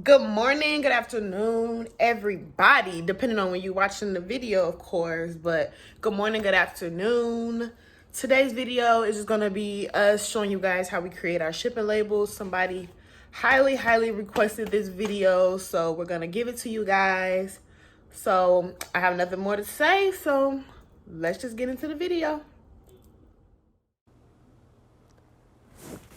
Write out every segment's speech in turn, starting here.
Good morning, good afternoon, everybody, depending on when you're watching the video, of course, but good morning, good afternoon. Today's video is just gonna be us showing you guys how we create our shipping labels. Somebody highly requested this video, so we're gonna give it to you guys. So I have nothing more to say, so let's just get into the video.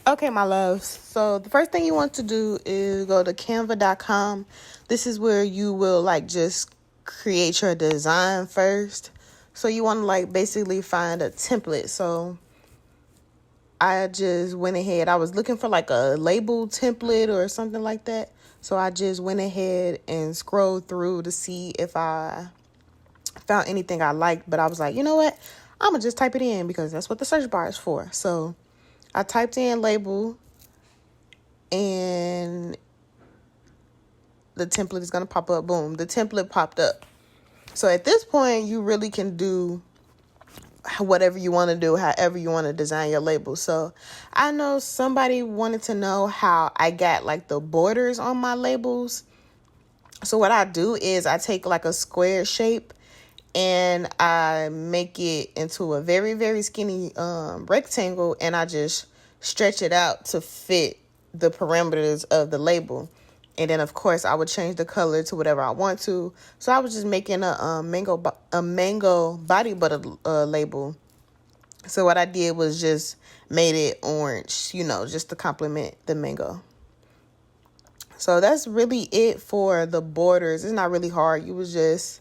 Okay, my loves. So the first thing you want to do is go to canva.com. This is where you will just create your design first. So you want to basically find a template. So I just went ahead. I was looking for a label template or something like that. So I just went ahead and scrolled through to see if I found anything I liked. But I was like, you know what? I'm going to just type it in because that's what the search bar is for. So I typed in label and the template is going to pop up. Boom, the template popped up. So at this point, you really can do whatever you want to do, however you want to design your label. So I know somebody wanted to know how I got the borders on my labels. So what I do is I take a square shape and I make it into a very skinny rectangle, and I just stretch it out to fit the parameters of the label. And then of course I would change the color to whatever I want to. So I was just making a mango body butter label. So what I did was just made it orange, just to complement the mango. So that's really it for the borders. It's not really hard. You would just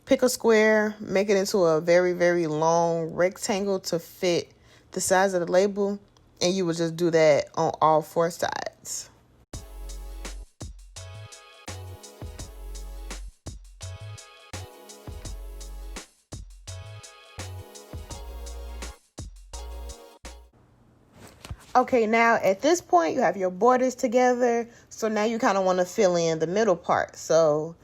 pick a square, make it into a very long rectangle to fit the size of the label, and you would just do that on all four sides. Okay, now at this point you have your borders together, so now you kind of want to fill in the middle part. So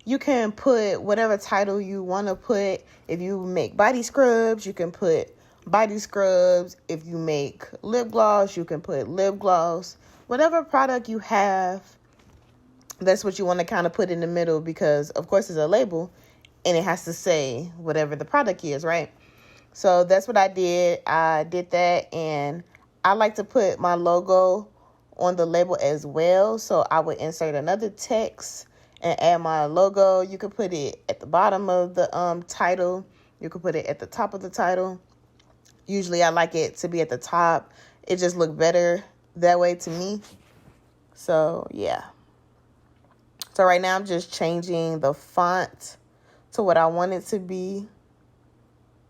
you can put whatever title you want to put. If you make body scrubs, you can put body scrubs. If you make lip gloss, you can put lip gloss. Whatever product you have, that's what you want to kind of put in the middle, because of course it's a label and it has to say whatever the product is, right? So that's what I did. I did that, and I like to put my logo on the label as well. So I would insert another text and add my logo. You could put it at the bottom of the title. You could put it at the top of the title. Usually I like it to be at the top. It just looked better that way to me. So yeah. So right now I'm just changing the font to what I want it to be.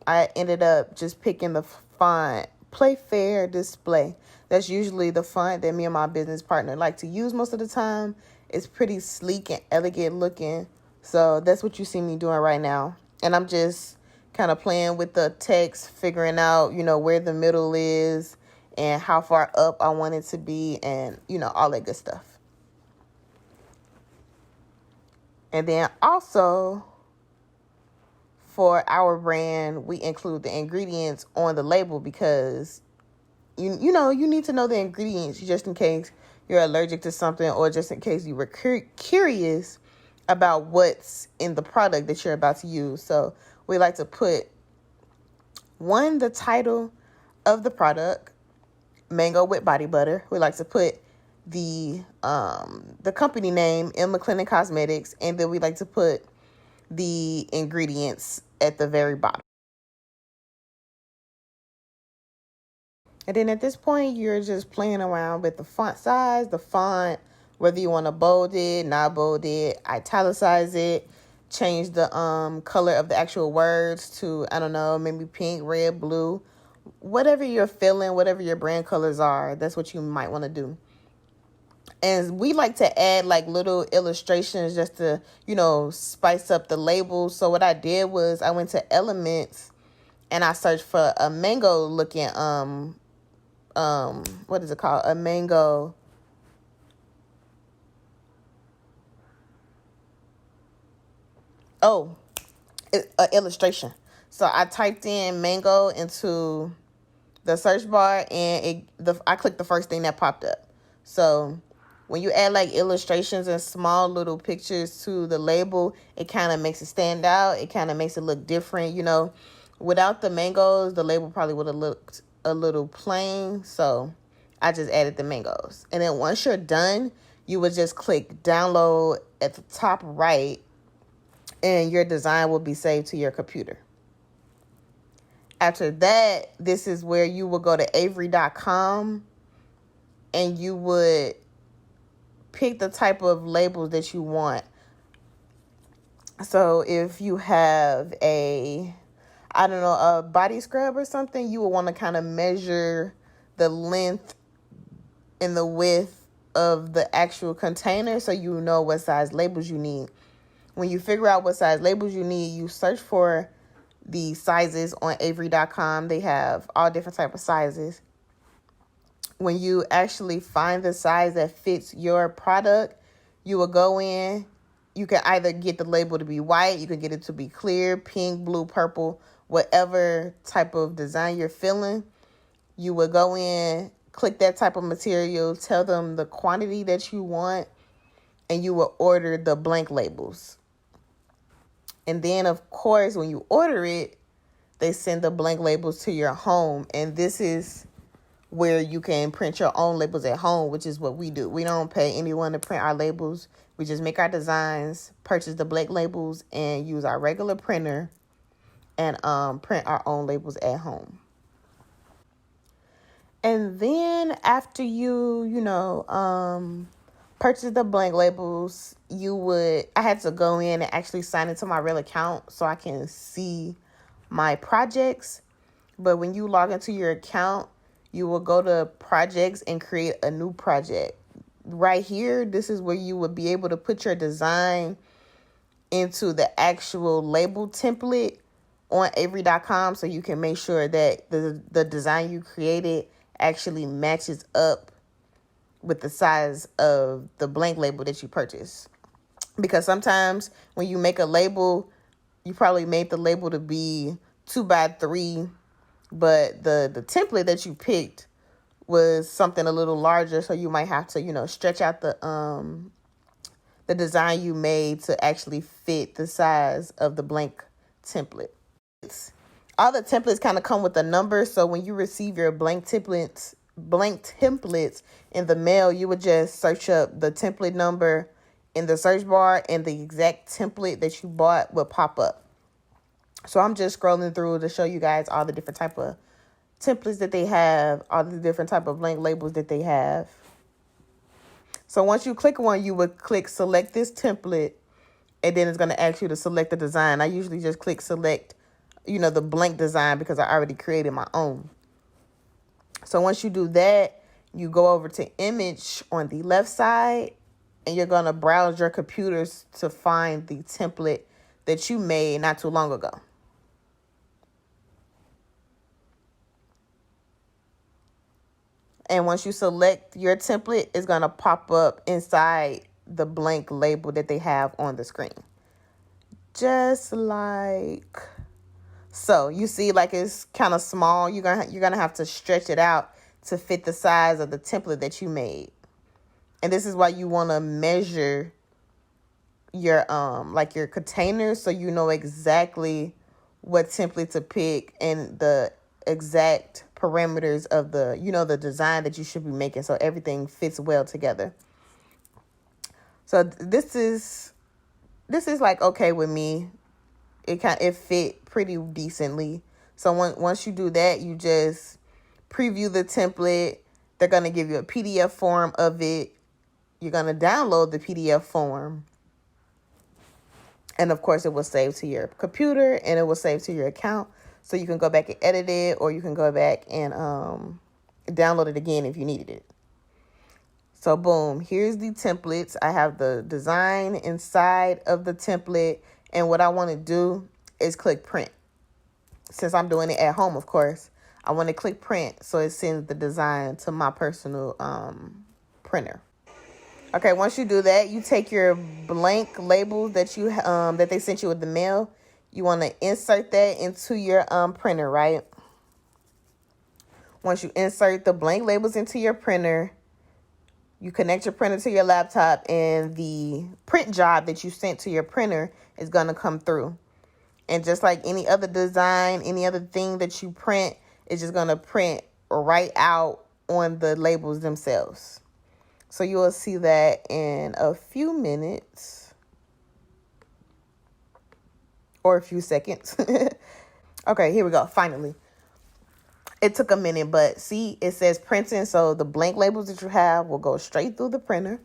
I ended up just picking the font Playfair Display. That's usually the font that me and my business partner like to use most of the time. It's pretty sleek and elegant looking. So that's what you see me doing right now. And I'm just kind of playing with the text, figuring out, where the middle is and how far up I want it to be, and, all that good stuff. And then also, for our brand, we include the ingredients on the label because you need to know the ingredients just in case you're allergic to something, or just in case you were curious about what's in the product that you're about to use. So we like to put the title of the product, Mango with Body Butter. We like to put the company name, M. McLennan Cosmetics, and then we like to put the ingredients at the very bottom. And then at this point, you're just playing around with the font size, the font, whether you want to bold it, not bold it, italicize it, change the color of the actual words to, I don't know, maybe pink, red, blue, whatever you're feeling, whatever your brand colors are, that's what you might want to do. And we like to add little illustrations just to, spice up the label. So what I did was I went to Elements and I searched for a mango looking, what is it called? A mango. Oh, an illustration. So I typed in mango into the search bar, and I clicked the first thing that popped up. So when you add like illustrations and small little pictures to the label, it kind of makes it stand out. It kind of makes it look different. You know, without the mangoes, the label probably would have looked a little plain. So I just added the mangoes. And then once you're done, you would just click download at the top right, and your design will be saved to your computer. After that, this is where you will go to Avery.com, and you would pick the type of labels that you want. So if you have a body scrub or something, you will want to kind of measure the length and the width of the actual container so you know what size labels you need. When you figure out what size labels you need, you search for the sizes on Avery.com. They have all different type of sizes. When you actually find the size that fits your product, you will go in. You can either get the label to be white, you can get it to be clear, pink, blue, purple, whatever type of design you're feeling. You will go in, click that type of material, tell them the quantity that you want, and you will order the blank labels. And then, of course, when you order it, they send the blank labels to your home. And this is where you can print your own labels at home, which is what we do. We don't pay anyone to print our labels. We just make our designs, purchase the blank labels, and use our regular printer and print our own labels at home. And then after you purchase the blank labels, I had to go in and actually sign into my real account so I can see my projects. But when you log into your account, you will go to projects and create a new project. Right here, this is where you would be able to put your design into the actual label template on Avery.com so you can make sure that the design you created actually matches up with the size of the blank label that you purchased. Because sometimes when you make a label, you probably made the label to be 2x3, but the template that you picked was something a little larger, so you might have to, stretch out the design you made to actually fit the size of the blank template. All the templates kind of come with a number, so when you receive your blank templates in the mail, you would just search up the template number in the search bar, and the exact template that you bought will pop up. So I'm just scrolling through to show you guys all the different type of templates that they have, all the different type of blank labels that they have. So once you click one, you would click select this template, and then it's going to ask you to select the design. I usually just click select, the blank design, because I already created my own. So once you do that, you go over to image on the left side, and you're going to browse your computers to find the template that you made not too long ago. And once you select your template, it's going to pop up inside the blank label that they have on the screen. Just like so. You see, like, it's kind of small. You're gonna have to stretch it out to fit the size of the template that you made. And this is why you want to measure your your containers, so you know exactly what template to pick and the exact parameters of the the design that you should be making, so everything fits well together. So this is like okay with me. It fit pretty decently. So once you do that, you just preview the template. They're gonna give you a PDF form of it. You're gonna download the PDF form, and of course it will save to your computer, and it will save to your account, so you can go back and edit it, or you can go back and download it again if you needed it. So boom, here's the templates. I have the design inside of the template, and what I want to do is click print. Since I'm doing it at home, of course, I want to click print so it sends the design to my personal printer. Okay, once you do that, you take your blank labels that you that they sent you with the mail. You want to insert that into your printer, right? Once you insert the blank labels into your printer, You connect your printer to your laptop, and the print job that you sent to your printer is going to come through. And just like any other design, any other thing that you print, it's just going to print right out on the labels themselves. So you will see that in a few minutes or a few seconds. Okay, here we go. Finally. It took a minute, but see, it says printing. So the blank labels that you have will go straight through the printer.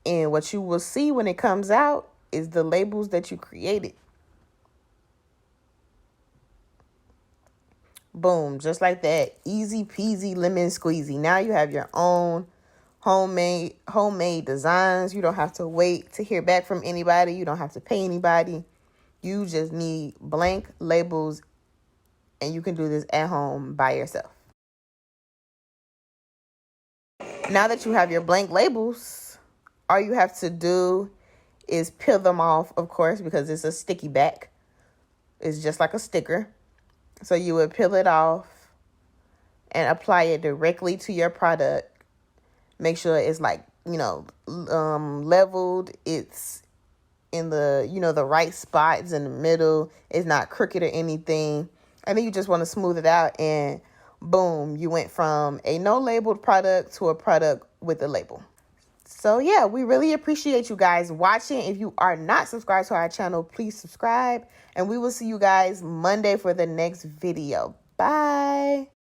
And what you will see when it comes out is the labels that you created. Boom, just like that. Easy peasy lemon squeezy. Now you have your own homemade designs. You don't have to wait to hear back from anybody. You don't have to pay anybody. You just need blank labels, and you can do this at home by yourself. Now that you have your blank labels, all you have to do is peel them off, of course, because it's a sticky back. It's just like a sticker. So you would peel it off and apply it directly to your product. Make sure it's like, leveled. It's in the, the right spots in the middle. It's not crooked or anything. And then you just want to smooth it out, and boom, you went from a no labeled product to a product with a label. So yeah, we really appreciate you guys watching. If you are not subscribed to our channel, please subscribe. And we will see you guys Monday for the next video. Bye.